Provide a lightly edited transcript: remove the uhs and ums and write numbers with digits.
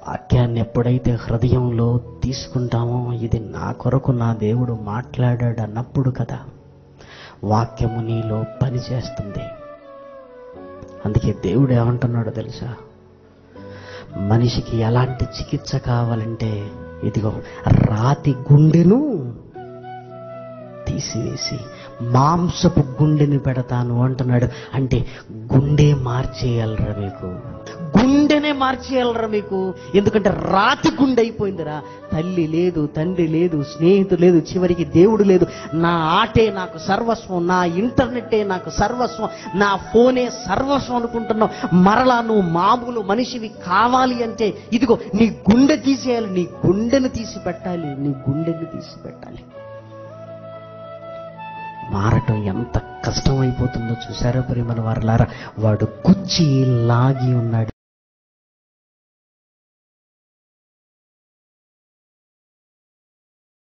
వాక్యాన్ని ఎప్పుడైతే హృదయంలో తీసుకుంటామో, ఇది నా కొరకు నా దేవుడు మాట్లాడాడు అన్నప్పుడు కదా వాక్యము నీలో పని చేస్తుంది. అందుకే దేవుడు ఏమంటున్నాడో తెలుసా? మనిషికి ఎలాంటి చికిత్స కావాలంటే, ఇదిగో రాతి గుండెను తీసివేసి మాంసపు గుండెని పెడతాను అంటున్నాడు. అంటే గుండె మార్చేయాలరా మీకు, గుండెనే మార్చేయాలరా మీకు. ఎందుకంటే రాతి గుండె అయిపోయిందిరా. తల్లి లేదు, తండ్రి లేదు, స్నేహితుడు లేదు, చివరికి దేవుడు లేదు. నా ఆటే నాకు సర్వస్వం, నా ఇంటర్నెట్టే నాకు సర్వస్వం, నా ఫోనే సర్వస్వం అనుకుంటున్నావు. మరలా నువ్వు మామూలు మనిషివి కావాలి అంటే ఇదిగో నీ గుండె తీసేయాలి, నీ గుండెను తీసి పెట్టాలి, నీ గుండెని తీసి పెట్టాలి. మారటం ఎంత కష్టం అయిపోతుందో చూసారా ప్రియమైన వారలారా? వాడు కుర్చీ లాగి ఉన్నాడు.